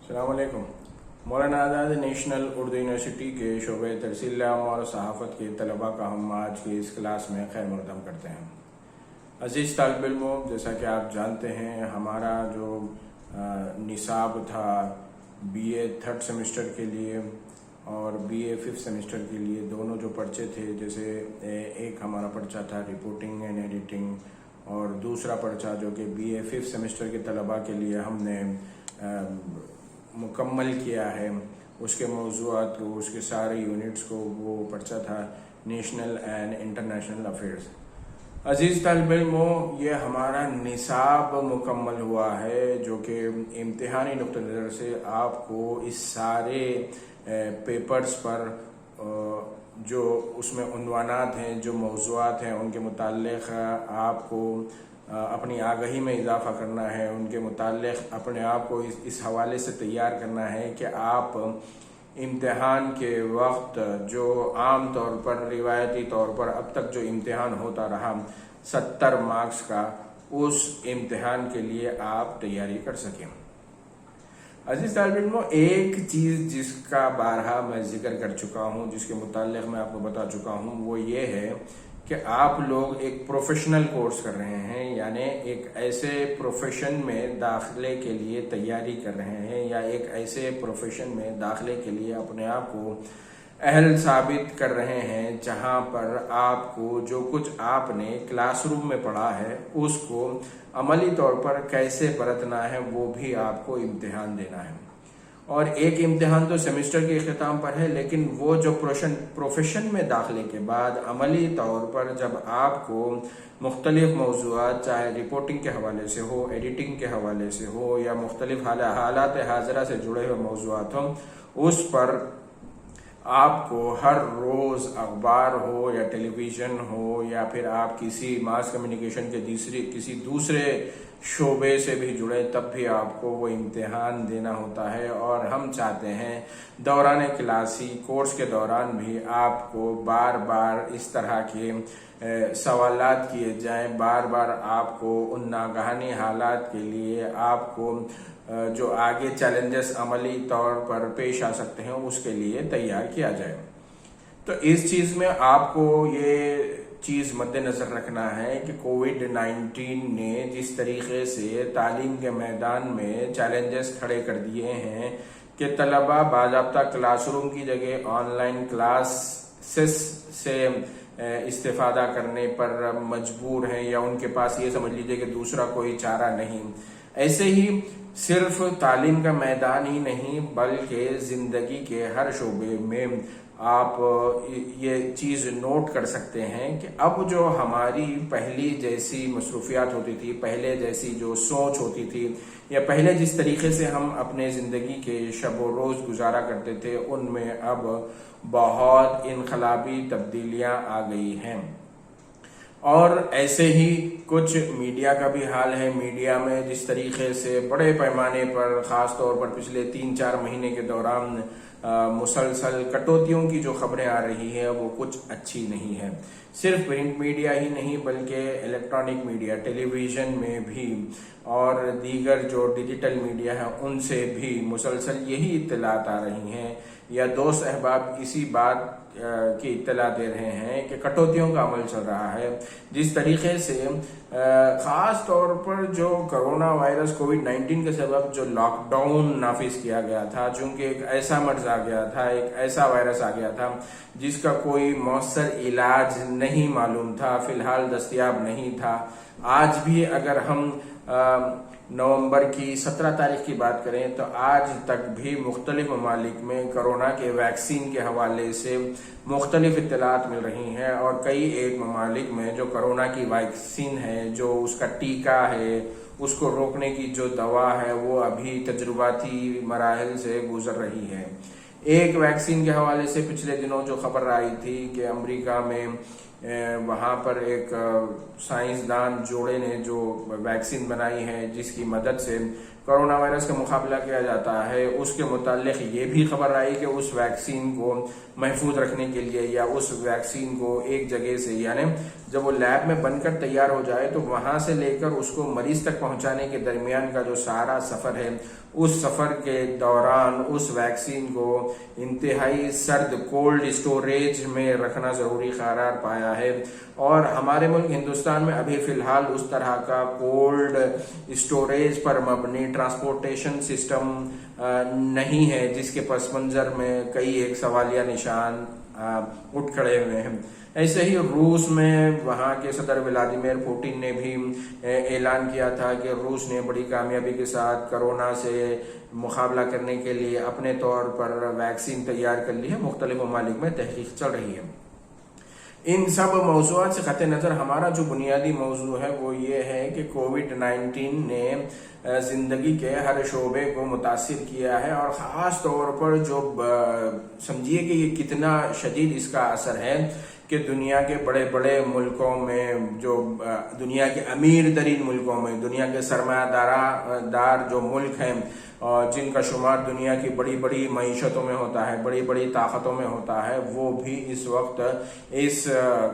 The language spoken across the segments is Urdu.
السلام علیکم۔ مولانا آزاد نیشنل اردو یونیورسٹی کے شعبہ ترسیل عام اور صحافت کے طلباء کا ہم آج کی اس کلاس میں خیر مقدم کرتے ہیں۔ عزیز طالب علموں، جیسا کہ آپ جانتے ہیں ہمارا جو نصاب تھا بی اے تھرڈ سیمسٹر کے لیے اور بی اے ففتھ سیمسٹر کے لیے، دونوں جو پرچے تھے، جیسے ایک ہمارا پرچہ تھا رپورٹنگ اینڈ ایڈیٹنگ اور دوسرا پرچہ جو کہ بی اے ففتھ سیمسٹر کے طلباء کے لیے ہم نے مکمل کیا ہے، اس کے موضوعات کو، اس کے سارے یونٹس کو، وہ پرچہ تھا نیشنل اینڈ انٹرنیشنل افیئرز۔ عزیز طالب علموں، یہ ہمارا نصاب مکمل ہوا ہے جو کہ امتحانی نقطہ نظر سے آپ کو اس سارے پیپرز پر جو اس میں عنوانات ہیں، جو موضوعات ہیں، ان کے متعلق آپ کو اپنی آگہی میں اضافہ کرنا ہے، ان کے متعلق اپنے آپ کو اس حوالے سے تیار کرنا ہے کہ آپ امتحان کے وقت جو عام طور پر روایتی طور پر اب تک جو امتحان ہوتا رہا 70 مارکس کا، اس امتحان کے لیے آپ تیاری کر سکیں۔ عزیز طالب علموں، ایک چیز جس کا بارہا میں ذکر کر چکا ہوں، جس کے متعلق میں آپ کو بتا چکا ہوں، وہ یہ ہے کہ آپ لوگ ایک پروفیشنل کورس کر رہے ہیں، یعنی ایک ایسے پروفیشن میں داخلے کے لیے تیاری کر رہے ہیں، یا ایک ایسے پروفیشن میں داخلے کے لیے اپنے آپ کو اہل ثابت کر رہے ہیں جہاں پر آپ کو جو کچھ آپ نے کلاس روم میں پڑھا ہے اس کو عملی طور پر کیسے برتنا ہے، وہ بھی آپ کو امتحان دینا ہے۔ اور ایک امتحان تو سیمسٹر کے اختتام پر ہے، لیکن وہ جو پروفیشن میں داخلے کے بعد عملی طور پر جب آپ کو مختلف موضوعات، چاہے رپورٹنگ کے حوالے سے ہو، ایڈیٹنگ کے حوالے سے ہو، یا مختلف حالات حاضرہ سے جڑے ہوئے موضوعات ہوں، اس پر آپ کو ہر روز اخبار ہو یا ٹیلی ویژن ہو، یا پھر آپ کسی ماس کمیونیکیشن کے کسی دوسرے شعبے سے بھی جڑے، تب بھی آپ کو وہ امتحان دینا ہوتا ہے۔ اور ہم چاہتے ہیں دوران کلاسی کورس کے دوران بھی آپ کو بار بار اس طرح کے سوالات کیے جائیں، بار بار آپ کو ان ناگہانی حالات کے لیے آپ کو جو آگے چیلنجز عملی طور پر پیش آ سکتے ہیں اس کے لیے تیار کیا جائے۔ تو اس چیز میں آپ کو یہ چیز مد نظر رکھنا ہے کہ کووڈ-19 نے جس طریقے سے تعلیم کے میدان میں چیلنجز کھڑے کر دیے ہیں کہ طلباء باضابطہ کلاس روم کی جگہ آن لائن کلاسز سے استفادہ کرنے پر مجبور ہیں، یا ان کے پاس یہ سمجھ لیجیے کہ دوسرا کوئی چارہ نہیں۔ ایسے ہی صرف تعلیم کا میدان ہی نہیں بلکہ زندگی کے ہر شعبے میں آپ یہ چیز نوٹ کر سکتے ہیں کہ اب جو ہماری پہلی جیسی مصروفیات ہوتی تھی، پہلے جیسی جو سوچ ہوتی تھی، یا پہلے جس طریقے سے ہم اپنے زندگی کے شب و روز گزارا کرتے تھے، ان میں اب بہت انقلابی تبدیلیاں آ گئی ہیں۔ اور ایسے ہی کچھ میڈیا کا بھی حال ہے۔ میڈیا میں جس طریقے سے بڑے پیمانے پر، خاص طور پر پچھلے 3-4 مہینے کے دوران مسلسل کٹوتیوں کی جو خبریں آ رہی ہیں، وہ کچھ اچھی نہیں ہے۔ صرف پرنٹ میڈیا ہی نہیں بلکہ الیکٹرانک میڈیا، ٹیلی ویژن میں بھی، اور دیگر جو ڈیجیٹل میڈیا ہے ان سے بھی مسلسل یہی اطلاعات آ رہی ہیں، یا دوست احباب اسی بات کی اطلاع دے رہے ہیں کہ کٹوتیوں کا عمل چل رہا ہے۔ جس طریقے سے خاص طور پر جو کرونا وائرس کووڈ-19 کے سبب جو لاک ڈاؤن نافذ کیا گیا تھا، چونکہ ایک ایسا مرض آ گیا تھا، ایک ایسا وائرس آ گیا تھا جس کا کوئی مؤثر علاج نہیں معلوم تھا، فی الحال دستیاب نہیں تھا۔ آج بھی اگر ہم نومبر کی 17 تاریخ کی بات کریں تو آج تک بھی مختلف ممالک میں کرونا کے ویکسین کے حوالے سے مختلف اطلاعات مل رہی ہیں، اور کئی ایک ممالک میں جو کرونا کی ویکسین ہے، جو اس کا ٹیکہ ہے، اس کو روکنے کی جو دوا ہے، وہ ابھی تجرباتی مراحل سے گزر رہی ہے۔ ایک ویکسین کے حوالے سے پچھلے دنوں جو خبر آئی تھی کہ امریکہ میں وہاں پر ایک سائنسدان جوڑے نے جو ویکسین بنائی ہے، جس کی مدد سے کرونا وائرس کا مقابلہ کیا جاتا ہے، اس کے متعلق یہ بھی خبر آئی کہ اس ویکسین کو محفوظ رکھنے کے لیے یا اس ویکسین کو ایک جگہ سے، یعنی جب وہ لیب میں بن کر تیار ہو جائے تو وہاں سے لے کر اس کو مریض تک پہنچانے کے درمیان کا جو سارا سفر ہے، اس سفر کے دوران اس ویکسین کو انتہائی سرد کولڈ اسٹوریج میں رکھنا ضروری قرار پایا ہے، اور ہمارے ملک ہندوستان میں ابھی فی الحال اس طرح کا کولڈ اسٹوریج پر مبنی ٹرانسپورٹیشن سسٹم نہیں ہے، جس کے پس منظر میں کئی ایک سوالیہ نشان اٹھ کھڑے ہوئے ہیں۔ ایسے ہی روس میں وہاں کے صدر ولادیمیر پوٹن نے بھی اعلان کیا تھا کہ روس نے بڑی کامیابی کے ساتھ کرونا سے مقابلہ کرنے کے لیے اپنے طور پر ویکسین تیار کر لی ہے، مختلف ممالک میں تحقیق چل رہی ہے۔ ان سب موضوعات سے قطع نظر ہمارا جو بنیادی موضوع ہے وہ یہ ہے کہ کووڈ-19 نے زندگی کے ہر شعبے کو متاثر کیا ہے، اور خاص طور پر جو سمجھیے کہ یہ کتنا شدید اس کا اثر ہے کہ دنیا کے بڑے بڑے ملکوں میں، جو دنیا کے امیر ترین ملکوں میں، دنیا کے سرمایہ دار جو ملک ہیں جن کا شمار دنیا کی بڑی بڑی معیشتوں میں ہوتا ہے، بڑی بڑی طاقتوں میں ہوتا ہے، وہ بھی اس وقت اس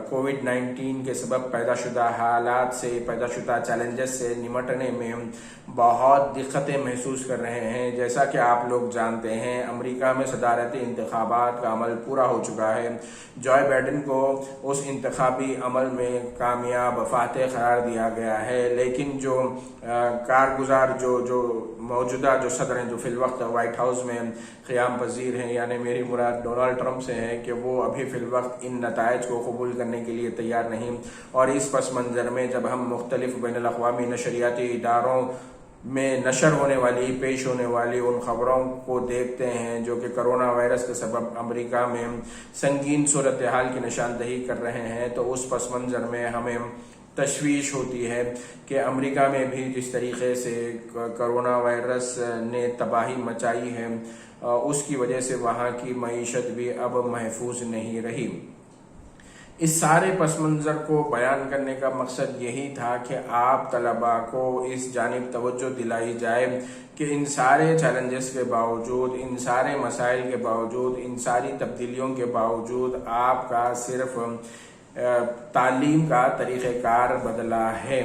کووڈ-19 کے سبب پیدا شدہ حالات سے، پیدا شدہ چیلنجز سے نمٹنے میں بہت دقتیں محسوس کر رہے ہیں۔ جیسا کہ آپ لوگ جانتے ہیں، امریکہ میں صدارتی انتخابات کا عمل پورا ہو چکا ہے۔ جو بائیڈن کو اس انتخابی عمل میں کامیاب فاتح قرار دیا گیا ہے، لیکن جو کارگزار جو موجودہ جو صدر ہیں، جو فی الوقت وائٹ ہاؤس میں قیام پذیر ہیں، یعنی میری مراد ڈونلڈ ٹرمپ سے ہے، کہ وہ ابھی فی الوقت ان نتائج کو قبول کرنے کے لیے تیار نہیں، اور اس پس منظر میں جب ہم مختلف بین الاقوامی نشریاتی اداروں میں نشر ہونے والی، پیش ہونے والی ان خبروں کو دیکھتے ہیں جو کہ کرونا وائرس کے سبب امریکہ میں سنگین صورتحال کی نشاندہی کر رہے ہیں، تو اس پس منظر میں ہمیں تشویش ہوتی ہے کہ امریکہ میں بھی جس طریقے سے کرونا وائرس نے تباہی مچائی ہے، اس کی وجہ سے وہاں کی معیشت بھی اب محفوظ نہیں رہی۔ اس سارے پس منظر کو بیان کرنے کا مقصد یہی تھا کہ آپ طلباء کو اس جانب توجہ دلائی جائے کہ ان سارے چیلنجز کے باوجود، ان سارے مسائل کے باوجود، ان ساری تبدیلیوں کے باوجود آپ کا صرف تعلیم کا طریقہ کار بدلا ہے،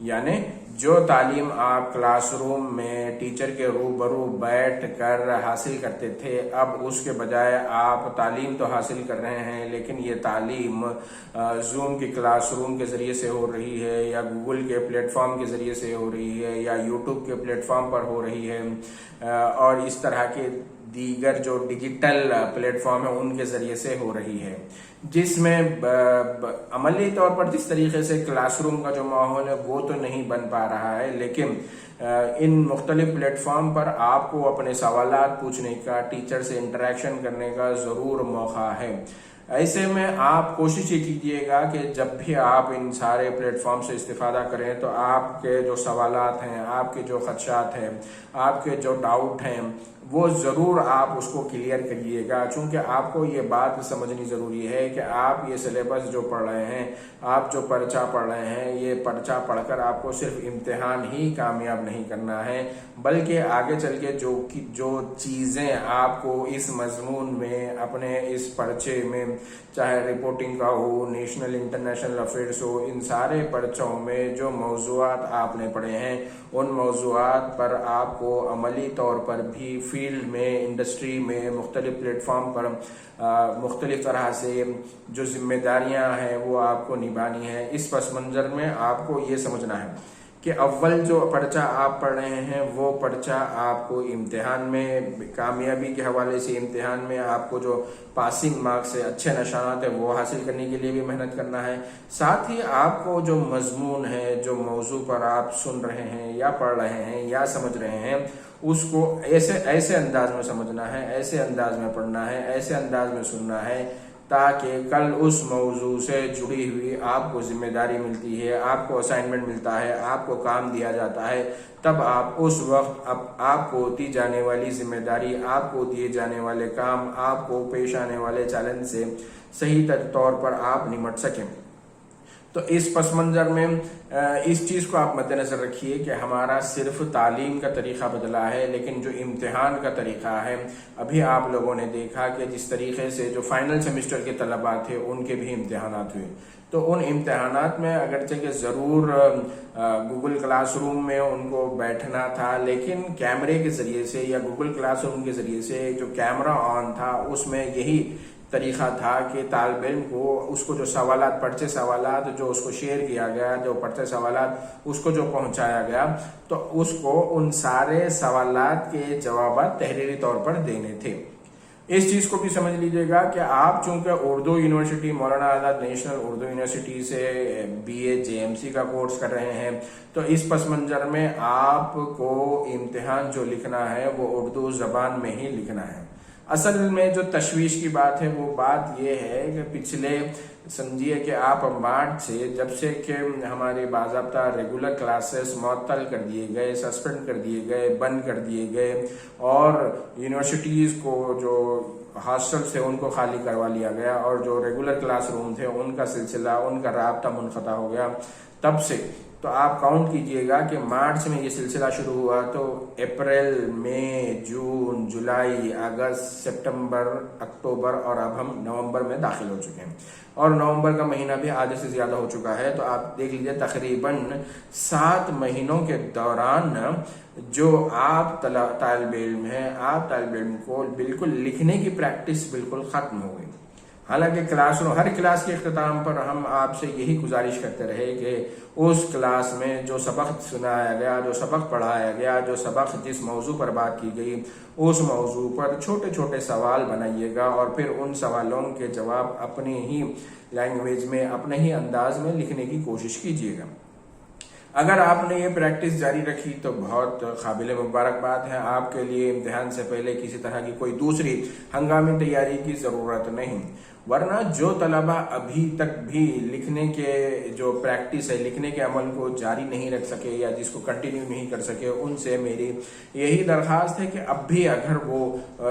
یعنی جو تعلیم آپ کلاس روم میں ٹیچر کے روبرو بیٹھ کر حاصل کرتے تھے، اب اس کے بجائے آپ تعلیم تو حاصل کر رہے ہیں، لیکن یہ تعلیم زوم کی کلاس روم کے ذریعے سے ہو رہی ہے، یا گوگل کے پلیٹ فارم کے ذریعے سے ہو رہی ہے، یا یوٹیوب کے پلیٹ فارم پر ہو رہی ہے، اور اس طرح کے دیگر جو ڈیجیٹل پلیٹ فارم ہیں ان کے ذریعے سے ہو رہی ہے، جس میں عملی طور پر جس طریقے سے کلاس روم کا جو ماحول ہے وہ تو نہیں بن پا رہا ہے، لیکن ان مختلف پلیٹ فارم پر آپ کو اپنے سوالات پوچھنے کا، ٹیچر سے انٹریکشن کرنے کا ضرور موقع ہے۔ ایسے میں آپ کوشش یہ کیجیے گا کہ جب بھی آپ ان سارے پلیٹ فارم سے استفادہ کریں تو آپ کے جو سوالات ہیں، آپ کے جو خدشات ہیں، آپ کے جو ڈاؤٹ ہیں، وہ ضرور آپ اس کو کلیئر کریے گا، چونکہ آپ کو یہ بات سمجھنی ضروری ہے کہ آپ یہ سلیبس جو پڑھ رہے ہیں، آپ جو پرچہ پڑھ رہے ہیں، یہ پرچہ پڑھ کر آپ کو صرف امتحان ہی کامیاب نہیں کرنا ہے، بلکہ آگے چل کے جو چیزیں آپ کو اس مضمون میں، اپنے اس پرچے میں، چاہے رپورٹنگ کا ہو، نیشنل انٹرنیشنل افیئرس ہو، ان سارے پرچوں میں جو موضوعات آپ نے پڑھے ہیں، ان موضوعات پر آپ کو عملی طور پر بھی فیلڈ میں، انڈسٹری میں، مختلف پلیٹ فارم پر مختلف طرح سے جو ذمہ داریاں ہیں وہ آپ کو نبھانی ہے۔ اس پس منظر میں آپ کو یہ سمجھنا ہے کہ اول جو پرچہ آپ پڑھ رہے ہیں وہ پرچہ آپ کو امتحان میں کامیابی کے حوالے سے، امتحان میں آپ کو جو پاسنگ مارکس ہے، اچھے نشانات ہیں، وہ حاصل کرنے کے لیے بھی محنت کرنا ہے۔ ساتھ ہی آپ کو جو مضمون ہے، جو موضوع پر آپ سن رہے ہیں یا پڑھ رہے ہیں یا سمجھ رہے ہیں، اس کو ایسے انداز میں سمجھنا ہے، ایسے انداز میں پڑھنا ہے، ایسے انداز میں سننا ہے تاکہ کل اس موضوع سے جڑی ہوئی آپ کو ذمہ داری ملتی ہے، آپ کو اسائنمنٹ ملتا ہے، آپ کو کام دیا جاتا ہے، تب آپ اس وقت آپ کو دی جانے والی ذمہ داری، آپ کو دیے جانے والے کام، آپ کو پیش آنے والے چیلنج سے صحیح طور پر آپ نمٹ سکیں۔ تو اس پس منظر میں اس چیز کو آپ مد نظر رکھیے کہ ہمارا صرف تعلیم کا طریقہ بدلا ہے، لیکن جو امتحان کا طریقہ ہے، ابھی آپ لوگوں نے دیکھا کہ جس طریقے سے جو فائنل سیمسٹر کے طلباء تھے ان کے بھی امتحانات ہوئے، تو ان امتحانات میں اگرچہ کہ ضرور گوگل کلاس روم میں ان کو بیٹھنا تھا، لیکن کیمرے کے ذریعے سے یا گوگل کلاس روم کے ذریعے سے جو کیمرہ آن تھا اس میں یہی طریقہ تھا کہ طالب علم کو اس کو جو سوالات، پرچے سوالات جو اس کو شیئر کیا گیا، جو پرچے سوالات اس کو جو پہنچایا گیا، تو اس کو ان سارے سوالات کے جوابات تحریری طور پر دینے تھے۔ اس چیز کو بھی سمجھ لیجئے گا کہ آپ چونکہ Urdu university, Maulana Azad national Urdu university سے BA JMC کا کورس کر رہے ہیں، تو اس پس منظر میں آپ کو امتحان جو لکھنا ہے وہ اردو زبان میں ہی لکھنا ہے۔ اصل میں جو تشویش کی بات ہے وہ بات یہ ہے کہ پچھلے سمجھیے کہ آپ مارچ سے، جب سے کہ ہمارے باضابطہ ریگولر کلاسز معطل کر دیے گئے، سسپینڈ کر دیے گئے، بند کر دیے گئے، اور یونیورسٹیز کو جو ہاسٹل سے ان کو خالی کروا لیا گیا، اور جو ریگولر کلاس روم تھے ان کا سلسلہ، ان کا رابطہ منقطع ہو گیا، تب سے تو آپ کاؤنٹ کیجئے گا کہ مارچ میں یہ سلسلہ شروع ہوا تو اپریل، مئی، جون، جولائی، اگست، سپتمبر، اکتوبر، اور اب ہم نومبر میں داخل ہو چکے ہیں، اور نومبر کا مہینہ بھی آدھے سے زیادہ ہو چکا ہے۔ تو آپ دیکھ لیجئے تقریباً 7 مہینوں کے دوران جو آپ طالب علم ہیں، آپ طالب علم کو بالکل لکھنے کی پریکٹس بالکل ختم ہو گئی۔ حالانکہ ہر کلاس کے اختتام پر ہم آپ سے یہی گزارش کرتے رہے کہ اس کلاس میں جو سبق سنایا گیا، جو سبق پڑھایا گیا، جو سبق جس موضوع پر بات کی گئی، اس موضوع پر چھوٹے چھوٹے سوال بنائیے گا، اور پھر ان سوالوں کے جواب اپنی ہی لینگویج میں، اپنے ہی انداز میں لکھنے کی کوشش کیجیے گا۔ اگر آپ نے یہ پریکٹس جاری رکھی تو بہت قابل مبارکباد ہے، آپ کے لیے امتحان سے پہلے کسی طرح کی کوئی دوسری ہنگامی تیاری کی ضرورت نہیں، ورنہ جو طلبہ ابھی تک بھی لکھنے کے جو پریکٹس ہے، لکھنے کے عمل کو جاری نہیں رکھ سکے یا جس کو کنٹینیو نہیں کر سکے، ان سے میری یہی درخواست ہے کہ اب بھی اگر وہ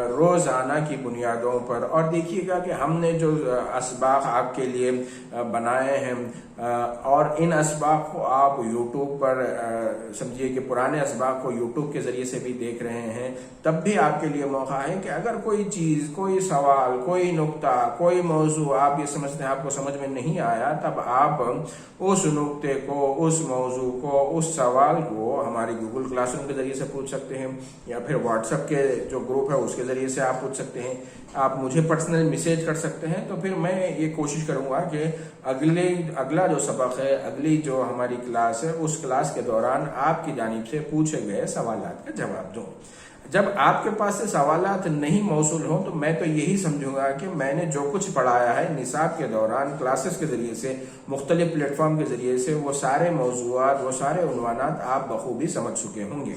روزانہ کی بنیادوں پر، اور دیکھیے گا کہ ہم نے جو اسباق آپ کے لیے بنائے ہیں، اور ان اسباق کو آپ یوٹیوب پر سمجھیے کہ پرانے اسباق کو یوٹیوب کے ذریعے سے بھی دیکھ رہے ہیں، تب بھی آپ کے لیے موقع ہے کہ اگر کوئی چیز، کوئی سوال، کوئی نقطہ، کوئی موضوع آپ یہ سمجھتے ہیں آپ کو سمجھ میں نہیں آیا، تب آپ اس نقطے کو، اس موضوع کو، اس سوال کو ہماری گوگل کلاس روم کے ذریعے سے پوچھ سکتے ہیں، یا پھر واٹس ایپ کے جو گروپ ہے اس کے ذریعے سے آپ پوچھ سکتے ہیں، آپ مجھے پرسنل میسیج کر سکتے ہیں۔ تو پھر میں یہ کوشش کروں گا کہ اگلا جو سبق ہے، اگلی جو ہماری کلاس ہے، اس کلاس کے دوران آپ کی جانب سے پوچھے گئے سوالات کا جواب دوں۔ جب آپ کے پاس سے سوالات نہیں موصول ہوں تو میں تو یہی سمجھوں گا کہ میں نے جو کچھ پڑھایا ہے نصاب کے دوران، کلاسز کے ذریعے سے، مختلف پلیٹ فارم کے ذریعے سے، وہ سارے موضوعات، وہ سارے عنوانات آپ بخوبی سمجھ چکے ہوں گے۔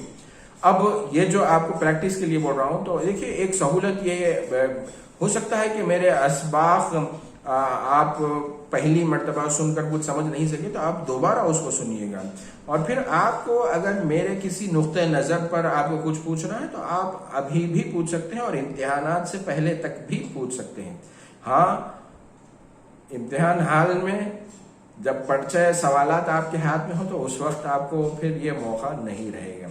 اب یہ جو آپ کو پریکٹس کے لیے بول رہا ہوں، تو دیکھیے ایک سہولت یہ ہو سکتا ہے کہ میرے اسباق آپ پہلی مرتبہ سن کر کچھ سمجھ نہیں سکے تو آپ دوبارہ اس کو سنیے گا، اور پھر آپ کو اگر میرے کسی نقطۂ نظر پر آپ کو کچھ پوچھنا ہے تو آپ ابھی بھی پوچھ سکتے ہیں، اور امتحانات سے پہلے تک بھی پوچھ سکتے ہیں۔ ہاں، امتحان حال میں جب پرچہ سوالات آپ کے ہاتھ میں ہو تو اس وقت آپ کو پھر یہ موقع نہیں رہے گا،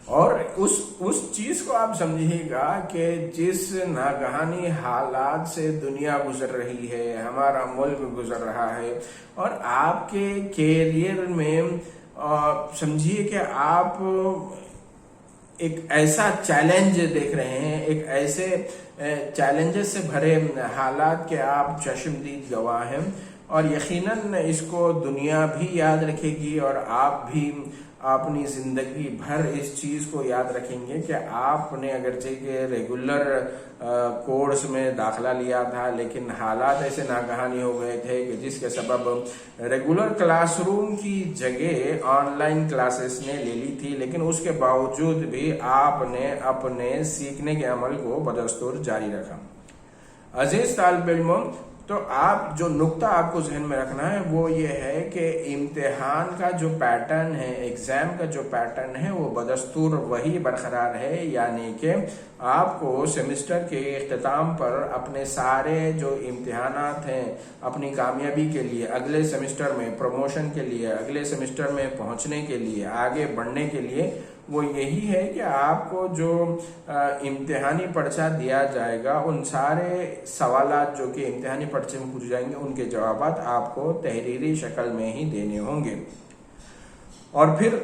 اور اس چیز کو آپ سمجھیے گا کہ جس ناگہانی حالات سے دنیا گزر رہی ہے، ہمارا ملک گزر رہا ہے، اور آپ کے کیریئر میں سمجھیے کہ آپ ایک ایسا چیلنج دیکھ رہے ہیں، ایک ایسے چیلنجز سے بھرے حالات کے آپ چشمدید گواہ ہیں، اور یقیناً اس کو دنیا بھی یاد رکھے گی، اور آپ بھی اپنی زندگی بھر اس چیز کو یاد رکھیں گے کہ آپ نے اگرچہ کہ ریگولر کورس میں داخلہ لیا تھا، لیکن حالات ایسے ناگہانی ہو گئے تھے کہ جس کے سبب ریگولر کلاس روم کی جگہ آن لائن کلاسز نے لے لی تھی، لیکن اس کے باوجود بھی آپ نے اپنے سیکھنے کے عمل کو بدستور جاری رکھا۔ عزیز طالب علموں، تو آپ جو نقطہ آپ کو ذہن میں رکھنا ہے وہ یہ ہے کہ امتحان کا جو پیٹرن ہے، ایگزام کا جو پیٹرن ہے وہ بدستور وہی برقرار ہے، یعنی کہ آپ کو سیمسٹر کے اختتام پر اپنے سارے جو امتحانات ہیں اپنی کامیابی کے لیے، اگلے سیمسٹر میں پروموشن کے لیے، اگلے سیمسٹر میں پہنچنے کے لیے، آگے بڑھنے کے لیے، وہ یہی ہے کہ آپ کو جو امتحانی پرچہ دیا جائے گا ان سارے سوالات جو کہ امتحانی پرچے میں پوچھے جائیں گے ان کے جوابات آپ کو تحریری شکل میں ہی دینے ہوں گے. اور پھر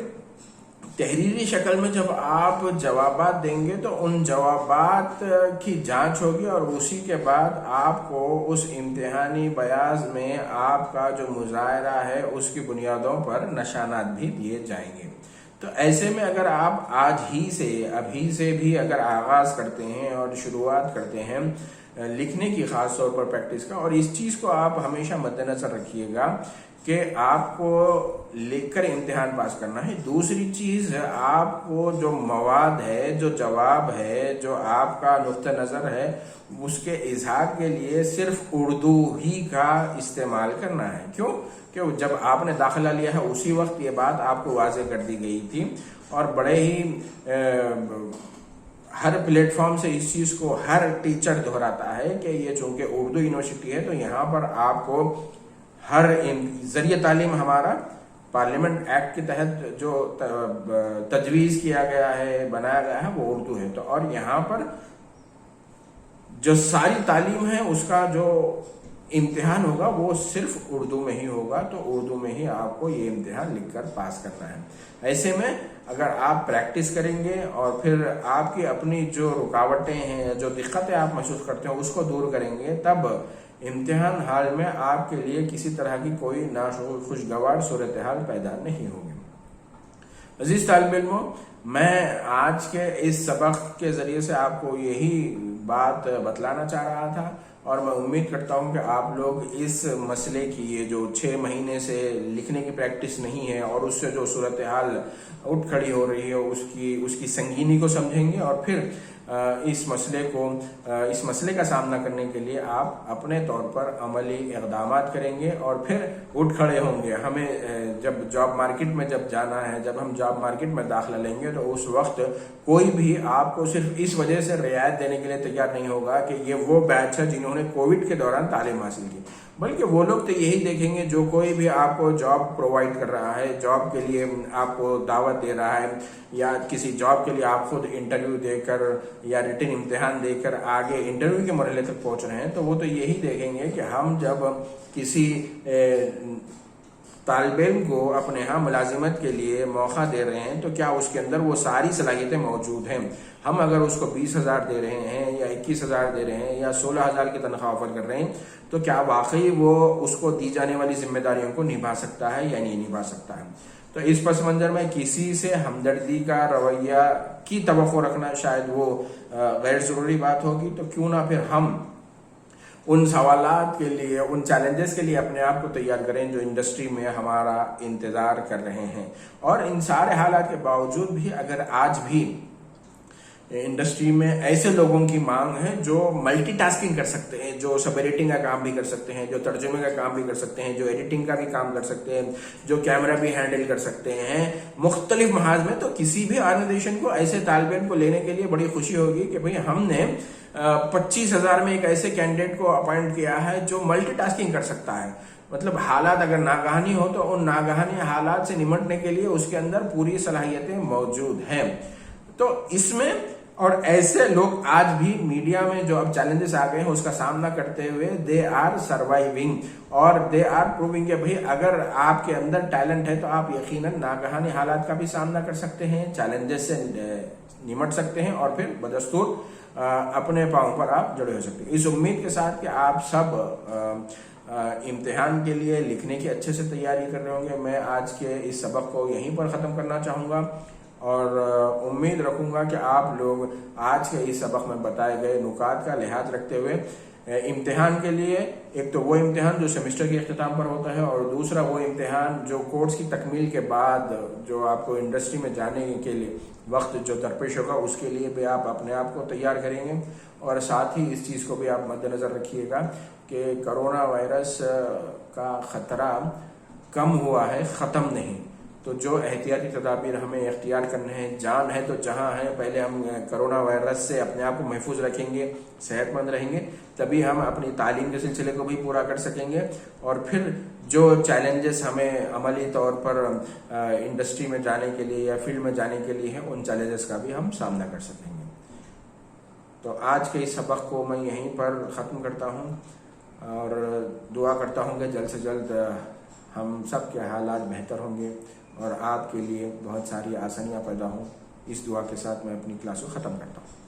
تحریری شکل میں جب آپ جوابات دیں گے تو ان جوابات کی جانچ ہوگی اور اسی کے بعد آپ کو اس امتحانی بیاض میں آپ کا جو مظاہرہ ہے اس کی بنیادوں پر نشانات بھی دیے جائیں گے. تو ایسے میں اگر آپ آج ہی سے، ابھی سے بھی اگر آغاز کرتے ہیں اور شروعات کرتے ہیں لکھنے کی، خاص طور پر پریکٹس کا، اور اس چیز کو آپ ہمیشہ مد نظر رکھیے گا کہ آپ کو لکھ کر امتحان پاس کرنا ہے. دوسری چیز، آپ کو جو مواد ہے، جو جواب ہے، جو آپ کا نقطہ نظر ہے، اس کے اظہار کے لیے صرف اردو ہی کا استعمال کرنا ہے. کیوں کہ جب آپ نے داخلہ لیا ہے اسی وقت یہ بات آپ کو واضح کر دی گئی تھی، اور بڑے ہی ہر پلیٹ فارم سے اس چیز کو ہر ٹیچر دہراتا ہے کہ یہ چونکہ اردو یونیورسٹی ہے تو یہاں پر آپ کو ہر ذریعہ تعلیم ہمارا پارلیمنٹ ایکٹ کے تحت جو تجویز کیا گیا ہے، بنایا گیا ہے، وہ اردو ہے. تو اور یہاں پر جو ساری تعلیم ہے اس کا جو امتحان ہوگا وہ صرف اردو میں ہی ہوگا. تو اردو میں ہی آپ کو یہ امتحان لکھ کر پاس کرنا ہے. ایسے میں اگر آپ پریکٹس کریں گے اور پھر آپ کی اپنی جو رکاوٹیں ہیں، جو دقتیں آپ محسوس کرتے ہیں اس کو دور کریں گے، تب امتحان حال میں آپ کے لیے کسی طرح کی کوئی خوشگوار صورتحال پیدا نہیں ہوگی. عزیز طالب علموں، میں آج کے اس سبق کے ذریعے سے آپ کو یہی بات بتلانا چاہ رہا تھا، اور میں امید کرتا ہوں کہ آپ لوگ اس مسئلے کی، یہ جو 6 مہینے سے لکھنے کی پریکٹس نہیں ہے اور اس سے جو صورتحال اٹھ کھڑی ہو رہی ہے اس کی سنگینی کو سمجھیں گے، اور پھر اس مسئلے کا سامنا کرنے کے لیے آپ اپنے طور پر عملی اقدامات کریں گے اور پھر اٹھ کھڑے ہوں گے. ہمیں جب جاب مارکیٹ میں جب جانا ہے، جب ہم جاب مارکیٹ میں داخلہ لیں گے تو اس وقت کوئی بھی آپ کو صرف اس وجہ سے رعایت دینے کے لیے تیار نہیں ہوگا کہ یہ وہ بیچ ہے جنہوں نے کووڈ کے دوران تعلیم حاصل کی، بلکہ وہ لوگ تو یہی دیکھیں گے جو کوئی بھی آپ کو جاب پرووائڈ کر رہا ہے، جاب کے لیے آپ کو دعوت دے رہا ہے، یا کسی جاب کے لیے آپ خود انٹرویو دے کر یا ریٹن امتحان دے کر آگے انٹرویو کے مرحلے تک پہنچ رہے ہیں، تو وہ تو یہی دیکھیں گے کہ ہم جب کسی طالب علم کو اپنے ہاں ملازمت کے لیے موقع دے رہے ہیں تو کیا اس کے اندر وہ ساری صلاحیتیں موجود ہیں. ہم اگر اس کو 20,000 دے رہے ہیں یا 21,000 دے رہے ہیں یا 16,000 کی تنخواہ آفر کر رہے ہیں تو کیا واقعی وہ اس کو دی جانے والی ذمہ داریوں کو نبھا سکتا ہے یا نہیں نبھا سکتا ہے. تو اس پس منظر میں کسی سے ہمدردی کا رویہ کی توقع رکھنا شاید وہ غیر ضروری بات ہوگی. تو کیوں نہ پھر ہم ان سوالات کے لیے، ان چیلنجز کے لیے اپنے آپ کو تیار کریں جو انڈسٹری میں ہمارا انتظار کر رہے ہیں. اور ان سارے حالات کے باوجود بھی اگر آج بھی انڈسٹری میں ایسے لوگوں کی مانگ ہے جو ملٹی ٹاسکنگ کر سکتے ہیں، جو سب ایڈیٹنگ کا کام بھی کر سکتے ہیں، جو ترجمے کا کام بھی کر سکتے ہیں، جو ایڈیٹنگ کا بھی کام کر سکتے ہیں، جو کیمرہ بھی ہینڈل کر سکتے ہیں مختلف محاذ میں، تو کسی بھی آرگنائزیشن کو ایسے طالب علم کو لینے کے لیے بڑی خوشی ہوگی کہ بھئی ہم نے 25,000 میں ایک ایسے کینڈیڈیٹ کو اپوائنٹ کیا ہے جو ملٹی ٹاسکنگ کر سکتا ہے. مطلب حالات اگر ناگہانی ہو تو ان ناگہانی حالات سے نمٹنے کے لیے اس کے اندر پوری صلاحیتیں موجود ہیں. تو اس میں اور ایسے لوگ آج بھی میڈیا میں جو اب چیلنجز آ گئے ہیں اس کا سامنا کرتے ہوئے دے آر سروائیونگ اور دے آر پروونگ کہ بھئی اگر آپ کے اندر ٹیلنٹ ہے تو آپ یقیناً ناگہانی حالات کا بھی سامنا کر سکتے ہیں، چیلنجز سے نمٹ سکتے ہیں اور پھر بدستور اپنے پاؤں پر آپ جڑے ہو سکتے ہیں. اس امید کے ساتھ کہ آپ سب امتحان کے لیے لکھنے کی اچھے سے تیاری کر رہے ہوں گے، میں آج کے اس سبق کو یہیں پر ختم کرنا چاہوں گا اور امید رکھوں گا کہ آپ لوگ آج کے اس سبق میں بتائے گئے نکات کا لحاظ رکھتے ہوئے امتحان کے لیے ایک تو وہ امتحان جو سیمسٹر کے اختتام پر ہوتا ہے، اور دوسرا وہ امتحان جو کورس کی تکمیل کے بعد جو آپ کو انڈسٹری میں جانے کے لیے وقت جو درپیش ہوگا، اس کے لیے بھی آپ اپنے آپ کو تیار کریں گے۔ اور ساتھ ہی اس چیز کو بھی آپ مد نظر رکھیے گا کہ کرونا وائرس کا خطرہ کم ہوا ہے، ختم نہیں۔ تو جو احتیاطی تدابیر ہمیں اختیار کرنے ہیں، جان ہے تو جہاں ہے، پہلے ہم کرونا وائرس سے اپنے آپ کو محفوظ رکھیں گے، صحت مند رہیں گے، تبھی ہم اپنی تعلیم کے سلسلے کو بھی پورا کر سکیں گے، اور پھر جو چیلنجز ہمیں عملی طور پر انڈسٹری میں جانے کے لیے یا فیلڈ میں جانے کے لیے ہیں، ان چیلنجز کا بھی ہم سامنا کر سکیں گے۔ تو آج کے اس سبق کو میں یہیں پر ختم کرتا ہوں، اور دعا کرتا ہوں کہ جلد سے جلد ہم سب کے حالات بہتر ہوں گے اور آپ کے لیے بہت ساری آسانیاں پیدا ہوں۔ اس دعا کے ساتھ میں اپنی کلاس کو ختم کرتا ہوں۔